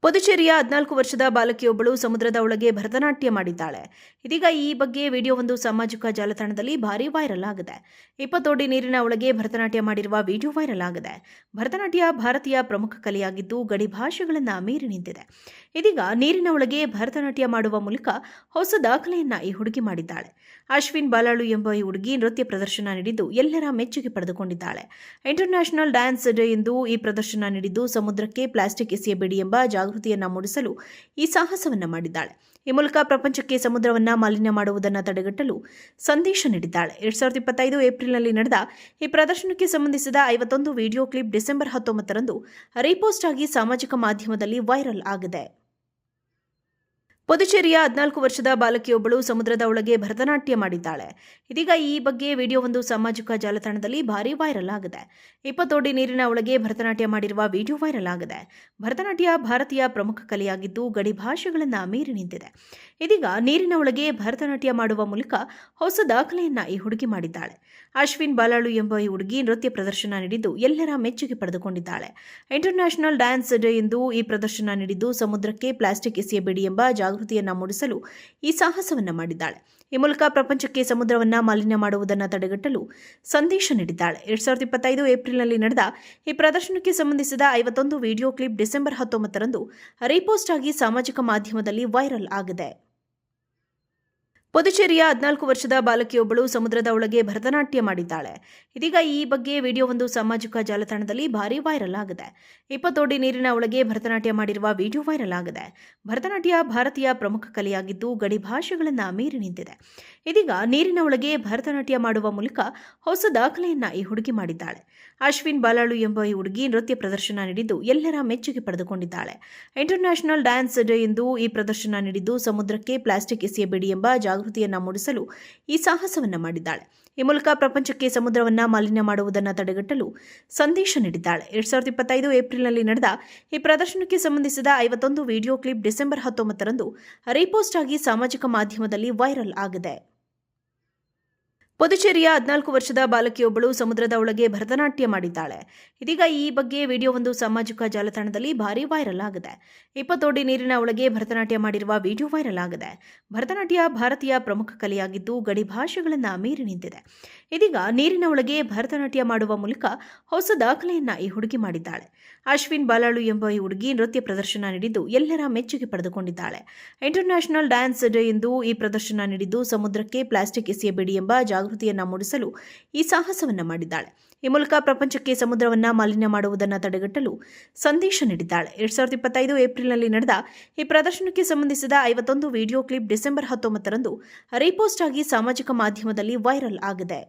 ಪುದುಚೇರಿಯ 14 ವರ್ಷದ ಬಾಲಕಿಯೊಬ್ಬಳು ಸಮುದ್ರದ ಒಳಗೆ ಭರತನಾಟ್ಯ ಮಾಡಿದ್ದಾಳೆ. ಇದೀಗ ಈ ಬಗ್ಗೆ ವಿಡಿಯೋವೊಂದು ಸಾಮಾಜಿಕ ಜಾಲತಾಣದಲ್ಲಿ ಭಾರೀ ವೈರಲ್ ಆಗಿದೆ. 20 ಅಡಿ ನೀರಿನ ಒಳಗೆ ಭರತನಾಟ್ಯ ಮಾಡಿರುವ ವಿಡಿಯೋ ವೈರಲ್ ಆಗಿದೆ. ಭರತನಾಟ್ಯ ಭಾರತೀಯ ಪ್ರಮುಖ ಕಲೆಯಾಗಿದ್ದು ಗಡಿ ಭಾಷೆಗಳನ್ನು ಮೀರಿ ನಿಂತಿದೆ. ಇದೀಗ ನೀರಿನ ಒಳಗೆ ಭರತನಾಟ್ಯ ಮಾಡುವ ಮೂಲಕ ಹೊಸ ದಾಖಲೆಯನ್ನ ಈ ಹುಡುಗಿ ಮಾಡಿದ್ದಾಳೆ. ಅಶ್ವಿನ್ ಬಾಲಾಳು ಎಂಬ ಈ ಹುಡುಗಿ ನೃತ್ಯ ಪ್ರದರ್ಶನ ನೀಡಿದ್ದು ಎಲ್ಲರ ಮೆಚ್ಚುಗೆ ಪಡೆದುಕೊಂಡಿದ್ದಾಳೆ. ಇಂಟರ್ನ್ಯಾಷನಲ್ ಡ್ಯಾನ್ಸ್ ಡೇ ಎಂದು ಈ ಪ್ರದರ್ಶನ ನೀಡಿದ್ದು ಸಮುದ್ರಕ್ಕೆ ಪ್ಲಾಸ್ಟಿಕ್ ಎಸೆಯಬೇಡಿ ಎಂಬ ಜಾಗೃತಿಯನ್ನ ಮೂಡಿಸಲು ಈ ಸಾಹಸವನ್ನ ಮಾಡಿದ್ದಾಳೆ. ಈ ಮೂಲಕ ಪ್ರಪಂಚಕ್ಕೆ ಸಮುದ್ರವನ್ನ ಮಾಲಿನ್ಯ ಮಾಡುವುದನ್ನು ತಡೆಗಟ್ಟಲು ಸಂದೇಶ ನೀಡಿದ್ದಾಳೆ. 2025 ಏಪ್ರಿಲ್ನಲ್ಲಿ ನಡೆದ ಈ ಪ್ರದರ್ಶನಕ್ಕೆ ಸಂಬಂಧಿಸಿದ 51 ವಿಡಿಯೋ ಕ್ಲಿಪ್ ಡಿಸೆಂಬರ್ 19ರಂದು ರೀಪೋಸ್ಟ್ ಆಗಿ ಸಾಮಾಜಿಕ ಮಾಧ್ಯಮದಲ್ಲಿ ವೈರಲ್ ಆಗಿದೆ. ಪುದುಚೇರಿಯ 14 ವರ್ಷದ ಬಾಲಕಿಯೊಬ್ಬಳು ಸಮುದ್ರದ ಒಳಗೆ ಭರತನಾಟ್ಯ ಮಾಡಿದ್ದಾಳೆ. ಇದೀಗ ಈ ಬಗ್ಗೆ ವಿಡಿಯೋವೊಂದು ಸಾಮಾಜಿಕ ಜಾಲತಾಣದಲ್ಲಿ ಭಾರೀ ವೈರಲ್ ಆಗಿದೆ. 20 ಅಡಿ ನೀರಿನ ಒಳಗೆ ಭರತನಾಟ್ಯ ಮಾಡಿರುವ ವಿಡಿಯೋ ವೈರಲ್ ಆಗಿದೆ. ಭರತನಾಟ್ಯ ಭಾರತೀಯ ಪ್ರಮುಖ ಕಲೆಯಾಗಿದ್ದು ಗಡಿ ಭಾಷೆಗಳನ್ನು ಮೀರಿ ನಿಂತಿದೆ. ಇದೀಗ ನೀರಿನ ಒಳಗೆ ಭರತನಾಟ್ಯ ಮಾಡುವ ಮೂಲಕ ಹೊಸ ದಾಖಲೆಯನ್ನ ಈ ಹುಡುಗಿ ಮಾಡಿದ್ದಾಳೆ. ಅಶ್ವಿನ್ ಬಾಲಾಳು ಎಂಬ ಈ ಹುಡುಗಿ ನೃತ್ಯ ಪ್ರದರ್ಶನ ನೀಡಿದ್ದು ಎಲ್ಲರ ಮೆಚ್ಚುಗೆ ಪಡೆದುಕೊಂಡಿದ್ದಾಳೆ. ಇಂಟರ್ನ್ಯಾಷನಲ್ ಡ್ಯಾನ್ಸ್ ಡೇ ಎಂದು ಈ ಪ್ರದರ್ಶನ ನೀಡಿದ್ದು ಸಮುದ್ರಕ್ಕೆ ಪ್ಲಾಸ್ಟಿಕ್ ಎಸೆಯಬೇಡಿ ಎಂಬ ಜಾಗೃತಿಯನ್ನ ಮೂಡಿಸಲು ಈ ಸಾಹಸವನ್ನ ಮಾಡಿದ್ದಾಳೆ. ಈ ಮೂಲಕ ಪ್ರಪಂಚಕ್ಕೆ ಸಮುದ್ರವನ್ನ ಮಾಲಿನ್ಯ ಮಾಡುವುದನ್ನು ತಡೆಗಟ್ಟಲು ಸಂದೇಶ ನೀಡಿದ್ದಾಳೆ. 2025 ಏಪ್ರಿಲ್ನಲ್ಲಿ ನಡೆದ ಈ ಪ್ರದರ್ಶನಕ್ಕೆ ಸಂಬಂಧಿಸಿದ 51 ವಿಡಿಯೋ ಕ್ಲಿಪ್ ಡಿಸೆಂಬರ್ 19ರಂದು ರೀಪೋಸ್ಟ್ ಆಗಿ ಸಾಮಾಜಿಕ ಮಾಧ್ಯಮದಲ್ಲಿ ವೈರಲ್ ಆಗಿದೆ. ಪುದುಚೇರಿಯ 14 ವರ್ಷದ ಬಾಲಕಿಯೊಬ್ಬಳು ಸಮುದ್ರದ ಒಳಗೆ ಭರತನಾಟ್ಯ ಮಾಡಿದ್ದಾಳೆ. ಇದೀಗ ಈ ಬಗ್ಗೆ ವಿಡಿಯೋವೊಂದು ಸಾಮಾಜಿಕ ಜಾಲತಾಣದಲ್ಲಿ ಭಾರೀ ವೈರಲ್ ಆಗಿದೆ. 20 ಅಡಿ ನೀರಿನ ಒಳಗೆ ಭರತನಾಟ್ಯ ಮಾಡಿರುವ ವಿಡಿಯೋ ವೈರಲ್ ಆಗಿದೆ. ಭರತನಾಟ್ಯ ಭಾರತೀಯ ಪ್ರಮುಖ ಕಲೆಯಾಗಿದ್ದು ಗಡಿ ಭಾಷೆಗಳನ್ನು ಮೀರಿ ನಿಂತಿದೆ. ಇದೀಗ ನೀರಿನ ಒಳಗೆ ಭರತನಾಟ್ಯ ಮಾಡುವ ಮೂಲಕ ಹೊಸ ದಾಖಲೆಯನ್ನ ಈ ಹುಡುಗಿ ಮಾಡಿದ್ದಾಳೆ. ಅಶ್ವಿನ್ ಬಾಲಾಳು ಎಂಬ ಈ ಹುಡುಗಿ ನೃತ್ಯ ಪ್ರದರ್ಶನ ನೀಡಿದ್ದು ಎಲ್ಲರ ಮೆಚ್ಚುಗೆ ಪಡೆದುಕೊಂಡಿದ್ದಾಳೆ. ಇಂಟರ್ನ್ಯಾಷನಲ್ ಡ್ಯಾನ್ಸ್ ಡೇ ಎಂದು ಈ ಪ್ರದರ್ಶನ ನೀಡಿದ್ದು ಸಮುದ್ರಕ್ಕೆ ಪ್ಲಾಸ್ಟಿಕ್ ಎಸೆಯಬೇಡಿ ಎಂಬ ಜಾಗೃತಿಯನ್ನ ಮೂಡಿಸಲು ಈ ಸಾಹಸವನ್ನ ಮಾಡಿದ್ದಾಳೆ. ಈ ಮೂಲಕ ಪ್ರಪಂಚಕ್ಕೆ ಸಮುದ್ರವನ್ನ ಮಾಲಿನ್ಯ ಮಾಡುವುದನ್ನು ತಡೆಗಟ್ಟಲು ಸಂದೇಶ ನೀಡಿದ್ದಾಳೆ. 2025 ಏಪ್ರಿಲ್ನಲ್ಲಿ ನಡೆದ ಈ ಪ್ರದರ್ಶನಕ್ಕೆ ಸಂಬಂಧಿಸಿದ 51 ವಿಡಿಯೋ ಕ್ಲಿಪ್ ಡಿಸೆಂಬರ್ 19ರಂದು ರೀಪೋಸ್ಟ್ ಆಗಿ ಸಾಮಾಜಿಕ ಮಾಧ್ಯಮದಲ್ಲಿ ವೈರಲ್ ಆಗಿದೆ. ಪುದುಚೇರಿಯ 14 ವರ್ಷದ ಬಾಲಕಿಯೊಬ್ಬಳು ಸಮುದ್ರದ ಒಳಗೆ ಭರತನಾಟ್ಯ ಮಾಡಿದ್ದಾಳೆ. ಇದೀಗ ಈ ಬಗ್ಗೆ ವಿಡಿಯೋವೊಂದು ಸಾಮಾಜಿಕ ಜಾಲತಾಣದಲ್ಲಿ ಭಾರೀ ವೈರಲ್ ಆಗಿದೆ. 20 ಅಡಿ ನೀರಿನ ಒಳಗೆ ಭರತನಾಟ್ಯ ಮಾಡಿರುವ ವಿಡಿಯೋ ವೈರಲ್ ಆಗಿದೆ. ಭರತನಾಟ್ಯ ಭಾರತೀಯ ಪ್ರಮುಖ ಕಲೆಯಾಗಿದ್ದು ಗಡಿ ಭಾಷೆಗಳನ್ನು ಮೀರಿ ನಿಂತಿದೆ. ಇದೀಗ ನೀರಿನ ಒಳಗೆ ಭರತನಾಟ್ಯ ಮಾಡುವ ಮೂಲಕ ಹೊಸ ದಾಖಲೆಯನ್ನ ಈ ಹುಡುಗಿ ಮಾಡಿದ್ದಾಳೆ. ಅಶ್ವಿನ್ ಬಾಲಾಳು ಎಂಬ ಈ ಹುಡುಗಿ ನೃತ್ಯ ಪ್ರದರ್ಶನ ನೀಡಿದ್ದು ಎಲ್ಲರ ಮೆಚ್ಚುಗೆ ಪಡೆದುಕೊಂಡಿದ್ದಾಳೆ. ಇಂಟರ್ನ್ಯಾಷನಲ್ ಡ್ಯಾನ್ಸ್ ಡೇ ಎಂದು ಈ ಪ್ರದರ್ಶನ ನೀಡಿದ್ದು ಸಮುದ್ರಕ್ಕೆ ಪ್ಲಾಸ್ಟಿಕ್ ಎಸೆಯಬೇಡಿ ಎಂಬ ಜಾಗೃತಿಯನ್ನ ಮೂಡಿಸಲು ಈ ಸಾಹಸವನ್ನ ಮಾಡಿದ್ದಾಳೆ. ಈ ಮೂಲಕ ಪ್ರಪಂಚಕ್ಕೆ ಸಮುದ್ರವನ್ನ ಮಾಲಿನ್ಯ ಮಾಡುವುದನ್ನು ತಡೆಗಟ್ಟಲು ಸಂದೇಶ ನೀಡಿದ್ದಾಳೆ. 2025 ಏಪ್ರಿಲ್ನಲ್ಲಿ ನಡೆದ ಈ ಪ್ರದರ್ಶನಕ್ಕೆ ಸಂಬಂಧಿಸಿದ 51 ವಿಡಿಯೋ ಕ್ಲಿಪ್ ಡಿಸೆಂಬರ್ 19ರಂದು ರೀಪೋಸ್ಟ್ ಆಗಿ ಸಾಮಾಜಿಕ ಮಾಧ್ಯಮದಲ್ಲಿ ವೈರಲ್ ಆಗಿದೆ.